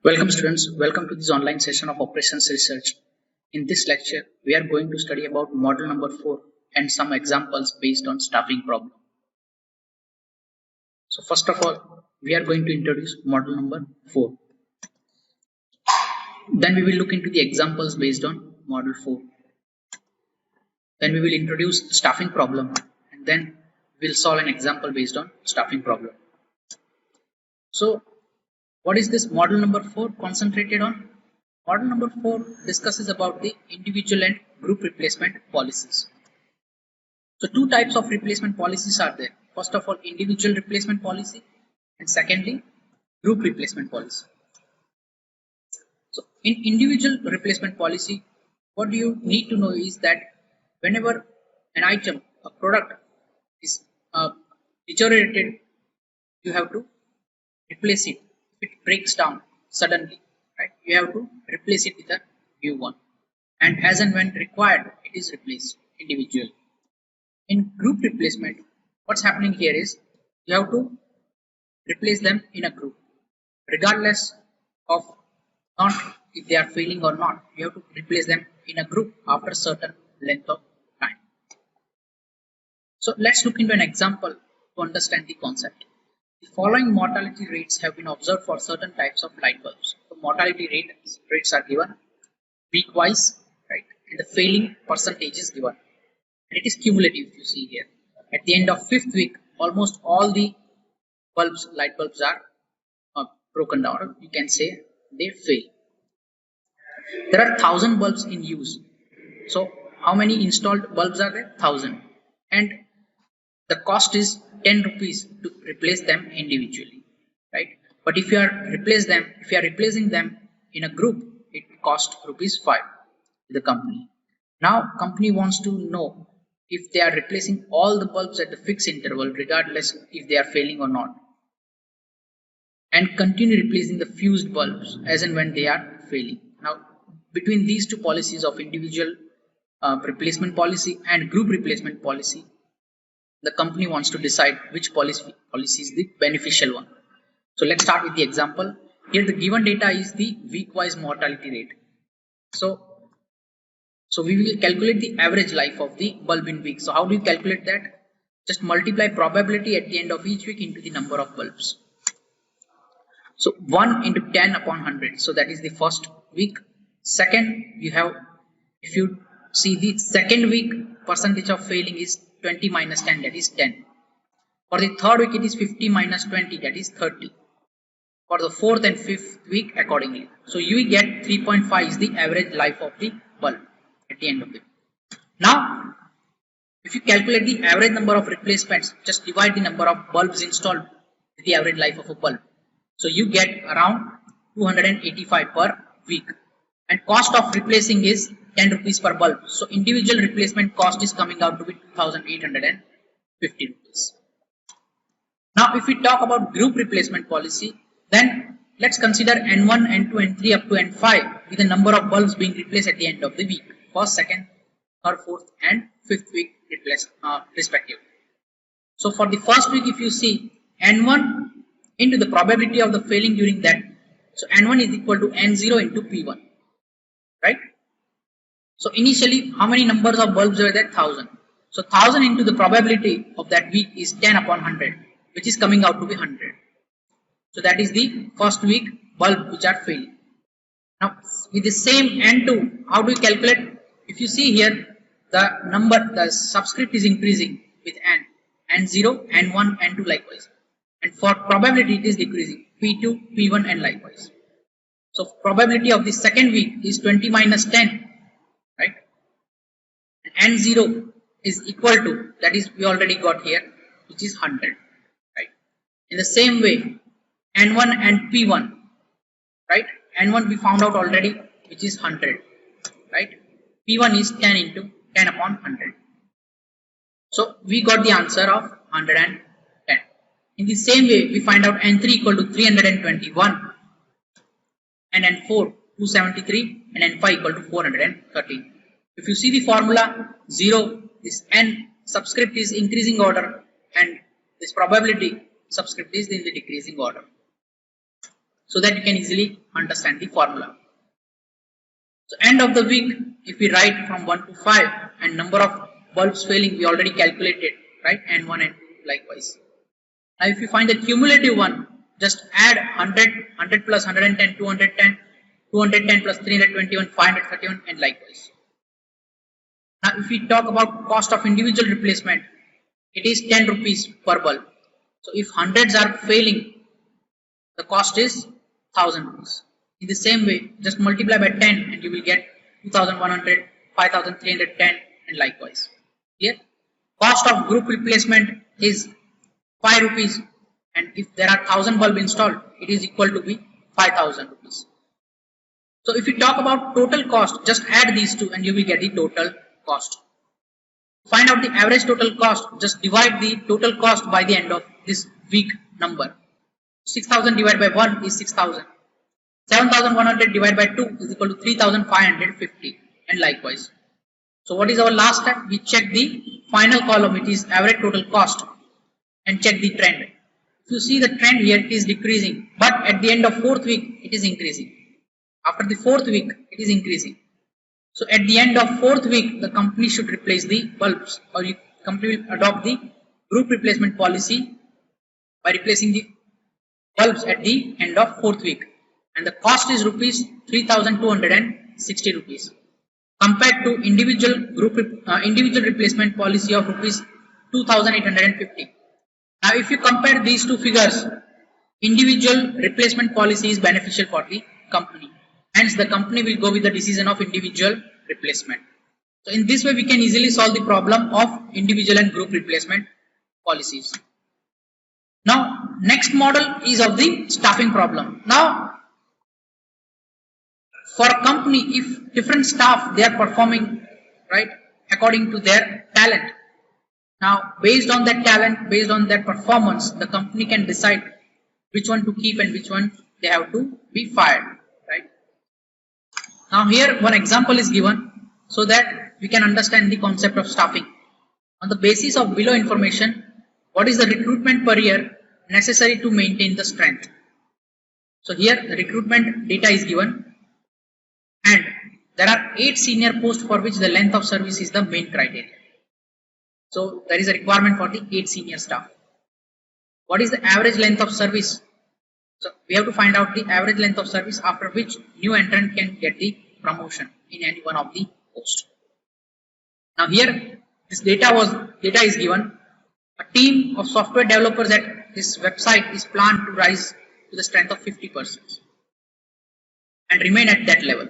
Welcome students, welcome to this online session of operations research. In this lecture, we are going to study about model number 4 and some examples based on staffing problem. So first of all, we are going to introduce model number 4. Then we will look into the examples based on model 4. Then we will introduce staffing problem and then we'll solve an example based on staffing problem. So what is this model number 4 concentrated on? Model number 4 discusses about the individual and group replacement policies. So two types of replacement policies are there. First of all, individual replacement policy and secondly, group replacement policy. So in individual replacement policy, what do you need to know is that whenever an item, a product is deteriorated, you have to replace it. If it breaks down suddenly, right, you have to replace it with a new one, and as and when required it is replaced individually. In group replacement, what's happening here is you have to replace them in a group regardless of not if they are failing or not. You have to replace them in a group after a certain length of time. So let's look into an example to understand the concept. The following mortality rates have been observed for certain types of light bulbs. The mortality rates are given week-wise, right? And the failing percentage is given. And it is cumulative, if you see here. At the end of 5th week, almost all the bulbs, light bulbs are broken down. Or you can say they fail. There are 1000 bulbs in use. So how many installed bulbs are there? 1000. And the cost is 10 rupees to replace them individually, right? But if you are replacing them in a group, it costs rupees 5 to the company. Now company wants to know if they are replacing all the bulbs at the fixed interval regardless if they are failing or not, and continue replacing the fused bulbs as and when they are failing. Now between these two policies of individual replacement policy and group replacement policy, the company wants to decide which policy is the beneficial one. So let's start with the example. Here the given data is the week-wise mortality rate. So we will calculate the average life of the bulb in weeks. So how do you calculate that? Just multiply probability at the end of each week into the number of bulbs. So 1 into 10 upon 100. So that is the first week. Second, you have, if you see the second week, percentage of failing is 20 minus 10, that is 10. For the third week, it is 50 minus 20, that is 30. For the fourth and fifth week, accordingly. So you will get 3.5 is the average life of the bulb at the end of the week. Now, if you calculate the average number of replacements, just divide the number of bulbs installed with the average life of a bulb. So you get around 285 per week. And cost of replacing is 10 rupees per bulb. So individual replacement cost is coming out to be 2850 rupees. Now if we talk about group replacement policy, then let's consider N1, N2, N3 up to N5 with the number of bulbs being replaced at the end of the week. First, second, third, fourth and fifth week respectively. So for the first week, if you see N1 into the probability of the failing during that, so N1 is equal to N0 into P1, right? So initially, how many numbers of bulbs were there? 1000. So 1000 into the probability of that week is 10 upon 100, which is coming out to be 100. So that is the first week bulb which are failing. Now with the same N2, how do you calculate? If you see here, the subscript is increasing with N, N0, N1, N2 likewise. And for probability it is decreasing, P2, P1 and likewise. So probability of the second week is 20 minus 10, right? And N0 is equal to, that is we already got here, which is 100, right? In the same way, N1 and P1, right? N1 we found out already, which is 100, right? P1 is 10 into 10 upon 100. So we got the answer of 110. In the same way, we find out N3 equal to 321 and N4 273 and N5 equal to 413. If you see the formula 0, this N subscript is increasing order and this probability subscript is in the decreasing order. so that you can easily understand the formula. So end of the week, if we write from 1 to 5 and number of bulbs failing we already calculated, right? N1 and 2 likewise. Now if you find the cumulative one, just add 100, 100 plus 110, 210, 210 plus 321, 531 and likewise. Now if we talk about cost of individual replacement, it is 10 rupees per bulb. So if hundreds are failing, the cost is 1000 rupees. In the same way, just multiply by 10 and you will get 2100, 5310 and likewise. Here, cost of group replacement is 5 rupees, and if there are 1000 bulb installed, it is equal to be 5000 rupees. So if you talk about total cost, just add these two and you will get the total cost. Find out the average total cost, just divide the total cost by the end of this week number. 6000 divided by 1 is 6000. 7100 divided by 2 is equal to 3550 and likewise. So what is our last step? We check the final column, it is average total cost, and check the trend. If you see the trend here, it is decreasing, but at the end of 4th week it is increasing. After the 4th week it is increasing. So at the end of 4th week the company should replace the bulbs, or the company will adopt the group replacement policy by replacing the bulbs at the end of 4th week. And the cost is rupees 3260 rupees compared to individual replacement policy of rupees 2850. Now if you compare these two figures, individual replacement policy is beneficial for the company, hence the company will go with the decision of individual replacement. So in this way we can easily solve the problem of individual and group replacement policies. Now next model is of the staffing problem. Now for a company, if different staff they are performing right according to their talent, now based on that talent, based on their performance, the company can decide which one to keep and which one they have to be fired, right? Now here one example is given so that we can understand the concept of staffing. On the basis of below information, what is the recruitment per year necessary to maintain the strength? So here the recruitment data is given, and there are 8 senior posts for which the length of service is the main criteria. So there is a requirement for the 8 senior staff. What is the average length of service? So we have to find out the average length of service after which new entrant can get the promotion in any one of the posts. Now here this data is given. A team of software developers at this website is planned to rise to the strength of 50% and remain at that level.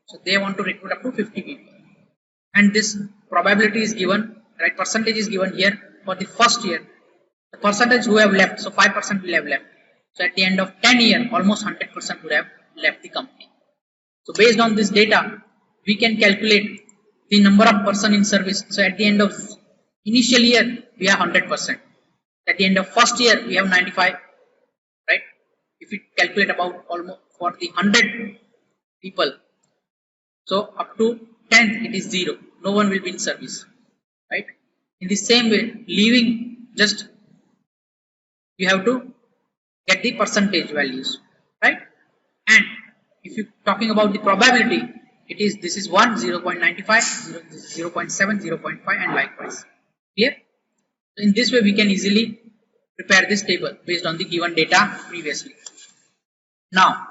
So they want to recruit up to 50 people, and this probability is given, right? Percentage is given here for the first year. The percentage who have left, so 5% will have left. So at the end of 10 years, almost 100% would have left the company. So based on this data, we can calculate the number of person in service. So at the end of initial year, we have 100%. At the end of first year, we have 95, right? If we calculate about almost for the 100 people, so up to 10th it is 0. No one will be in service, right? In the same way, leaving, just you have to get the percentage values, right? And if you talking about the probability, it is this is 1, 0.95, this is 0.7, 0.5 and likewise. Clear? So in this way we can easily prepare this table based on the given data previously. Now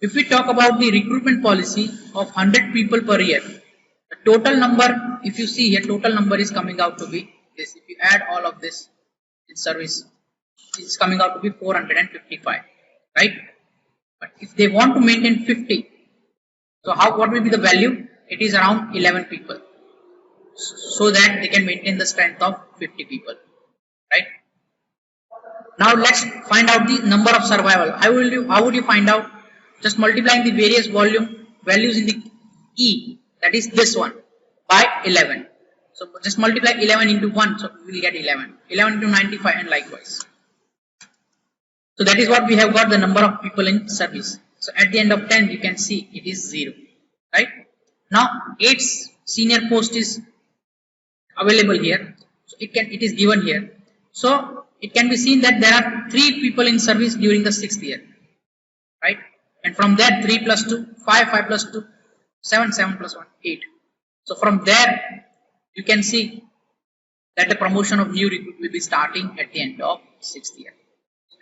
if we talk about the recruitment policy of 100 people per year, the total number, if you see here, total number is coming out to be this. If you add all of this in service, it is coming out to be 455, right? But if they want to maintain 50, so what will be the value? It is around 11 people, so that they can maintain the strength of 50 people, right? Now let's find out the number of survival. How would you find out? Just multiplying the various values in the E, that is this one, by 11. So just multiply 11 into 1, so we will get 11. 11 into 95 and likewise. So that is what we have got, the number of people in service. So at the end of 10 you can see it is 0, right? Now 8 senior post is available here. So it is given here. So it can be seen that there are 3 people in service during the 6th year, right? And from there 3 plus 2, 5, 5 plus 2, 7, 7 plus 1, 8. So from there you can see that the promotion of new recruit will be starting at the end of 6th year,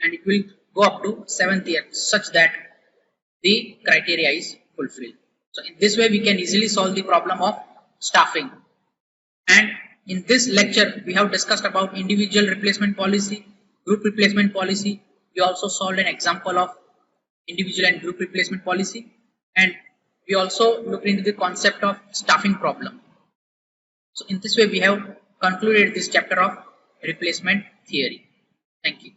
and it will go up to 7th year such that the criteria is fulfilled. So in this way we can easily solve the problem of staffing. And in this lecture we have discussed about individual replacement policy, group replacement policy. We also solved an example of individual and group replacement policy, and we also looked into the concept of staffing problem. So in this way we have concluded this chapter of replacement theory. Thank you.